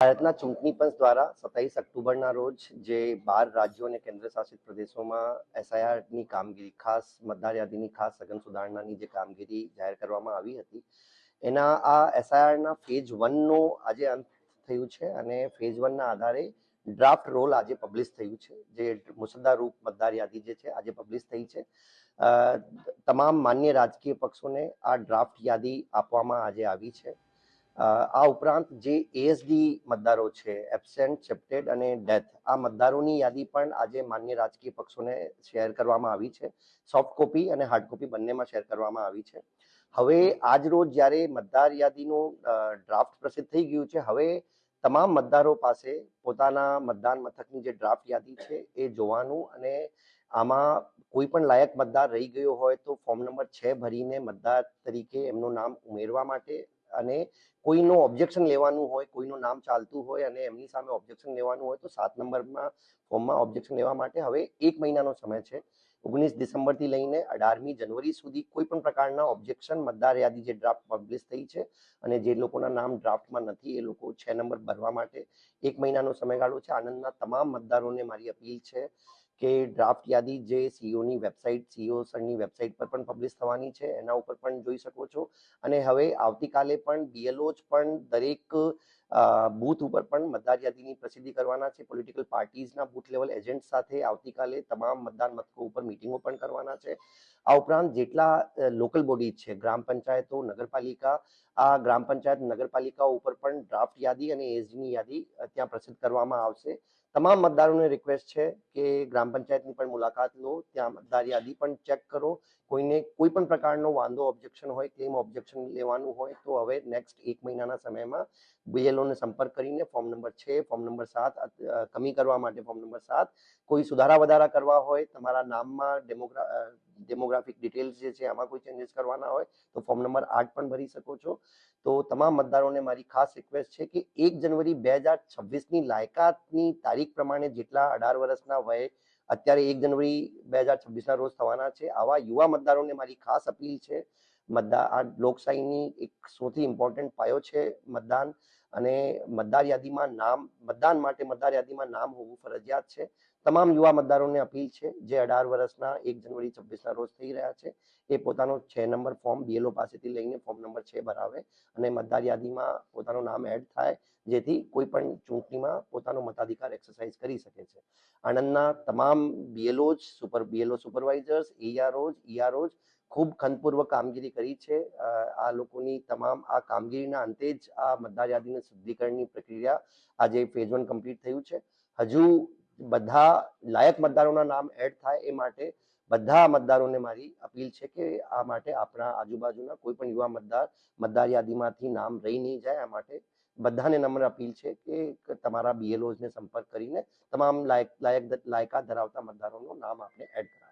ભારતના ચૂંટણી પંચ દ્વારા 27 ઓક્ટોબરના રોજ જે 12 રાજ્યો અને કેન્દ્ર શાસિત પ્રદેશોમાં એસઆઈઆરની કામગીરી, ખાસ મતદાર યાદીની ખાસ સઘન સુધારણાની જે કામગીરી જાહેર કરવામાં આવી હતી, એના આ એસઆઈઆરના ફેઝ 1નો આજે અંત થયું છે અને ફેઝ 1ના આધારે ડ્રાફ્ટ રોલ આજે પબ્લિશ થયું છે. જે મુસદ્દા રૂપ મતદાર યાદી જે છે આજે પબ્લિશ થઈ છે. તમામ માન્ય રાજકીય પક્ષોને આ ડ્રાફ્ટ યાદી આપવામાં આજે આવી છે. આ ઉપરાંત જે એએસડી મતદારો છે, એબસેન્ટ, સેપ્ટેડ અને ડેથ, આ મતદારોની યાદી પણ આજે માન્ય રાજકીય પક્ષોને શેર કરવામાં આવી છે. સોફ્ટ કોપી અને હાર્ડ કોપી બંનેમાં શેર કરવામાં આવી છે. હવે આજ રોજ જ્યારે મતદાર યાદીનું ડ્રાફ્ટ પ્રસિદ્ધ થઈ ગયું છે, હવે તમામ મતદારો પાસે પોતાના મતદાન મથકની જે ડ્રાફ્ટ યાદી છે એ જોવાનું અને આમાં કોઈ પણ લાયક મતદાર રહી ગયો હોય તો ફોર્મ નંબર 6 ભરીને મતદાર તરીકે એમનું નામ ઉમેરવા માટે, અને કોઈનું ઓબ્જેક્શન લેવાનું હોય, કોઈનું નામ ચાલતું હોય અને એમની સામે ઓબ્જેક્શન લેવાનું હોય તો 7 નંબરમાં ફોર્મમાં ઓબ્જેક્શન લેવા માટે હવે 1 મહિનાનો સમય છે. 19 ડિસેમ્બરથી લઈને 18મી જનવરી સુધી કોઈ પણ પ્રકારના ઓબ્જેક્શન મતદાર યાદી જે ડ્રાફ્ટ પબ્લિશ થઈ છે અને જે લોકોના નામ ડ્રાફ્ટમાં નથી એ લોકો 6 નંબર ભરવા માટે 1 મહિનાનો સમયગાળો છે. આણંદના તમામ મતદારોને મારી અપીલ છે કે ડ્રાફ્ટ યાદી જે સીઓની વેબસાઇટ, સીઓ સરની વેબસાઇટ પર પણ પબ્લિશ થવાની છે, એના ઉપર પણ જોઈ શકો છો. અને હવે આવતીકાલે પણ બીએલઓજ પણ દરેક બૂથ ઉપર પણ મતદાર યાદીની પ્રસિદ્ધિ કરવાના છે. પોલિટિકલ પાર્ટીઝના બૂથ લેવલ એજન્ટ સાથે આવતીકાલે તમામ મતદાન મથકો ઉપર મિટિંગો પણ કરવાના છે. આ ઉપરાંત જેટલા લોકલ બોડી છે, ગ્રામ પંચાયતો, નગરપાલિકા, આ ગ્રામ પંચાયત નગરપાલિકાઓ ઉપર પણ ડ્રાફ્ટ યાદી અને એસડીની યાદી ત્યાં પ્રસિદ્ધ કરવામાં આવશે. તમામ મતદારોને રિક્વેસ્ટ છે કે ગ્રામ પંચાયતની પણ મુલાકાત લો, ત્યાં મતદાર યાદી પણ ચેક કરો. કોઈને કોઈ પણ પ્રકારનો વાંધો, ઓબ્જેક્શન હોય, ક્લેમ ઓબ્જેક્શન લેવાનું હોય તો હવે નેક્સ્ટ 1 મહિનાના સમયમાં બીએલઓને સંપર્ક કરીને ફોર્મ નંબર 6, ફોર્મ નંબર 7 કમી કરવા માટે ફોર્મ નંબર 7, કોઈ સુધારા વધારા કરવા હોય, તમારા નામમાં ડેમોગ્રાફિક ડિટેલ્સ જે છે આમાં કોઈ ચેન્જીસ કરવાના હોય તો ફોર્મ નંબર 8 પણ ભરી શકો છો. તો તમામ મતદારોને મારી ખાસ રિક્વેસ્ટ છે કે 1 જનવરી 2026ની લાયકાતની તારીખ પ્રમાણે જેટલા 18 વર્ષના વય અત્યારે 1 જનવરી 2026ના રોજ થવાના છે, આવા યુવા મતદારોને મારી ખાસ અપીલ છે. આ લોકશાહીની એક સૌથી ઇમ્પોર્ટન્ટ પાયો છે મતદાન, અને મતદાર યાદીમાં નામ હોવું ફરજિયાત છે. તમામ યુવા મતદારોને અપીલ છે જે 18 વર્ષના 1 જનવરી 26ના રોજ થઈ રહ્યા છે એ પોતાનો 6 નંબર ફોર્મ બીએલઓ પાસેથી લઈને ફોર્મ નંબર 6 ભરાવે અને મતદાર યાદીમાં પોતાનું નામ એડ થાય, જેથી કોઈ પણ ચૂંટણીમાં પોતાનો મતાધિકાર એક્સરસાઇઝ કરી શકે છે. આણંદના તમામ બીએલઓજ, બીએલઓ સુપરવાઇઝર્સ, ઈઆરઓજ ખૂબ ખંતપૂર્વક કામગીરી કરી છે. આ લોકોની તમામ આ કામગીરીના અંતે જ આ મતદાર યાદીની શુદ્ધિકરણની પ્રક્રિયા આજે ફેઝ 1 કમ્પ્લીટ થયું છે. હજુ બધા લાયક મતદારોના નામ એડ થાય એ માટે બધા મતદારોને મારી અપીલ છે કે આ માટે આપણા આજુબાજુના કોઈ પણ યુવા મતદાર યાદીમાંથી નામ રહી નહીં જાય, આ માટે બધાને નમ્ર અપીલ છે કે તમારા બીએલઓઝને સંપર્ક કરીને તમામ લાયકાત ધરાવતા મતદારોનું નામ આપણે એડ કરાવવું.